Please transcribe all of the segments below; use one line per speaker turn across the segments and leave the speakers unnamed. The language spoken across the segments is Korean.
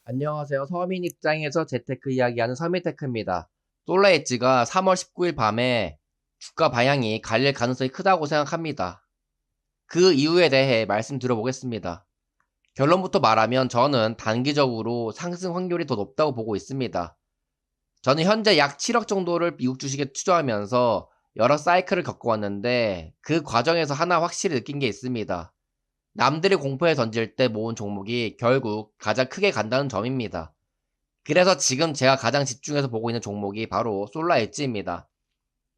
안녕하세요. 서민 입장에서 재테크 이야기하는 서민테크입니다. 솔라엣지가 3월 19일 밤에 주가 방향이 갈릴 가능성이 크다고 생각합니다. 그 이유에 대해 말씀드려보겠습니다. 결론부터 말하면 저는 단기적으로 상승 확률이 더 높다고 보고 있습니다. 저는 현재 약 7억 정도를 미국 주식에 투자하면서 여러 사이클을 겪어왔는데 그 과정에서 하나 확실히 느낀 게 있습니다. 남들이 공포에 던질 때 모은 종목이 결국 가장 크게 간다는 점입니다. 그래서 지금 제가 가장 집중해서 보고 있는 종목이 바로 솔라 엣지입니다.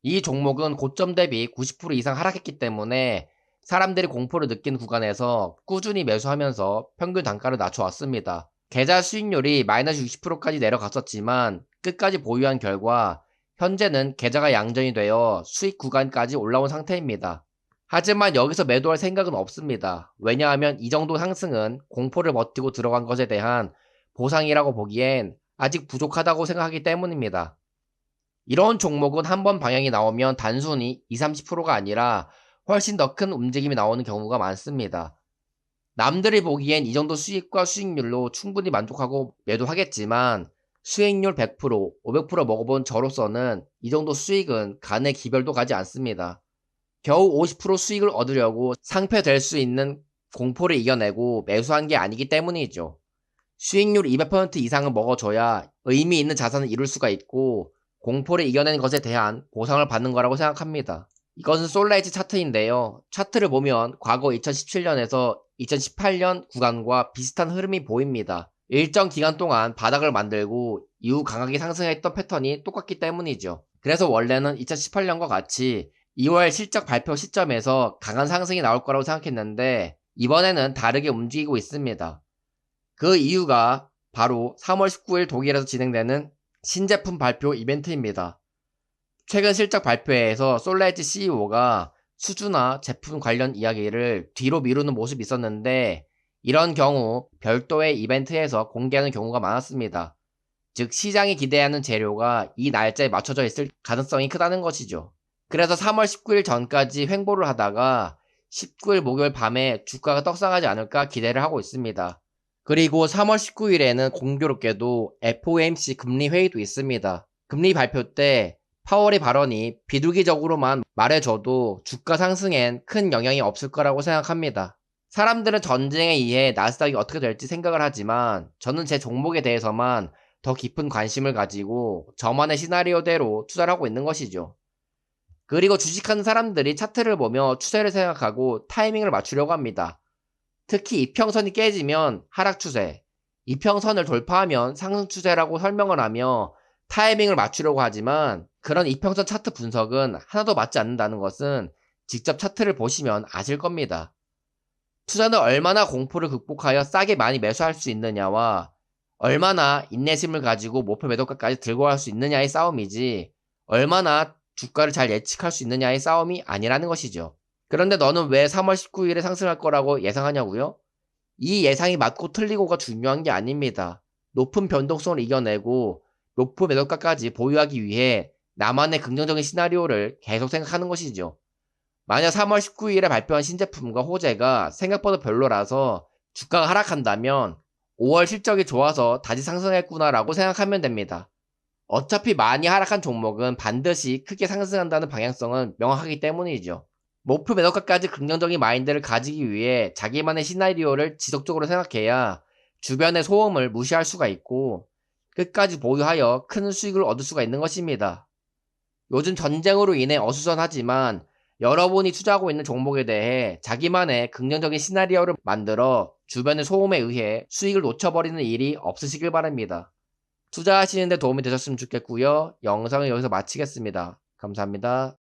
이 종목은 고점 대비 90% 이상 하락했기 때문에 사람들이 공포를 느낀 구간에서 꾸준히 매수하면서 평균 단가를 낮춰왔습니다. 계좌 수익률이 마이너스 60%까지 내려갔었지만 끝까지 보유한 결과 현재는 계좌가 양전이 되어 수익 구간까지 올라온 상태입니다. 하지만 여기서 매도할 생각은 없습니다. 왜냐하면 이 정도 상승은 공포를 버티고 들어간 것에 대한 보상이라고 보기엔 아직 부족하다고 생각하기 때문입니다. 이런 종목은 한번 방향이 나오면 단순히 20, 30%가 아니라 훨씬 더 큰 움직임이 나오는 경우가 많습니다. 남들이 보기엔 이 정도 수익과 수익률로 충분히 만족하고 매도하겠지만 수익률 100%, 500% 먹어본 저로서는 이 정도 수익은 간의 기별도 가지 않습니다. 겨우 50% 수익을 얻으려고 상폐될 수 있는 공포를 이겨내고 매수한 게 아니기 때문이죠. 수익률 200% 이상은 먹어줘야 의미 있는 자산을 이룰 수가 있고 공포를 이겨낸 것에 대한 보상을 받는 거라고 생각합니다. 이것은 솔라이트 차트인데요. 차트를 보면 과거 2017년에서 2018년 구간과 비슷한 흐름이 보입니다. 일정 기간 동안 바닥을 만들고 이후 강하게 상승했던 패턴이 똑같기 때문이죠. 그래서 원래는 2018년과 같이 2월 실적 발표 시점에서 강한 상승이 나올 거라고 생각했는데 이번에는 다르게 움직이고 있습니다. 그 이유가 바로 3월 19일 독일에서 진행되는 신제품 발표 이벤트입니다. 최근 실적 발표회에서 솔라엣지 CEO가 수주나 제품 관련 이야기를 뒤로 미루는 모습이 있었는데 이런 경우 별도의 이벤트에서 공개하는 경우가 많았습니다. 즉 시장이 기대하는 재료가 이 날짜에 맞춰져 있을 가능성이 크다는 것이죠. 그래서 3월 19일 전까지 횡보를 하다가 19일 목요일 밤에 주가가 떡상하지 않을까 기대를 하고 있습니다. 그리고 3월 19일에는 공교롭게도 FOMC 금리 회의도 있습니다. 금리 발표 때 파월의 발언이 비둘기적으로만 말해줘도 주가 상승엔 큰 영향이 없을 거라고 생각합니다. 사람들은 전쟁에 의해 나스닥이 어떻게 될지 생각을 하지만 저는 제 종목에 대해서만 더 깊은 관심을 가지고 저만의 시나리오대로 투자를 하고 있는 것이죠. 그리고 주식하는 사람들이 차트를 보며 추세를 생각하고 타이밍을 맞추려고 합니다. 특히 이평선이 깨지면 하락 추세, 이평선을 돌파하면 상승 추세라고 설명을 하며 타이밍을 맞추려고 하지만 그런 이평선 차트 분석은 하나도 맞지 않는다는 것은 직접 차트를 보시면 아실 겁니다. 투자는 얼마나 공포를 극복하여 싸게 많이 매수할 수 있느냐와 얼마나 인내심을 가지고 목표 매도가까지 들고 갈 수 있느냐의 싸움이지 얼마나 주가를 잘 예측할 수 있느냐의 싸움이 아니라는 것이죠. 그런데 너는 왜 3월 19일에 상승할 거라고 예상하냐고요? 이 예상이 맞고 틀리고가 중요한 게 아닙니다. 높은 변동성을 이겨내고 목표 매도가까지 보유하기 위해 나만의 긍정적인 시나리오를 계속 생각하는 것이죠. 만약 3월 19일에 발표한 신제품과 호재가 생각보다 별로라서 주가가 하락한다면 5월 실적이 좋아서 다시 상승했구나라고 생각하면 됩니다. 어차피 많이 하락한 종목은 반드시 크게 상승한다는 방향성은 명확하기 때문이죠. 목표 매도가까지 긍정적인 마인드를 가지기 위해 자기만의 시나리오를 지속적으로 생각해야 주변의 소음을 무시할 수가 있고 끝까지 보유하여 큰 수익을 얻을 수가 있는 것입니다. 요즘 전쟁으로 인해 어수선하지만 여러분이 투자하고 있는 종목에 대해 자기만의 긍정적인 시나리오를 만들어 주변의 소음에 의해 수익을 놓쳐버리는 일이 없으시길 바랍니다. 투자하시는 데 도움이 되셨으면 좋겠고요. 영상을 여기서 마치겠습니다. 감사합니다.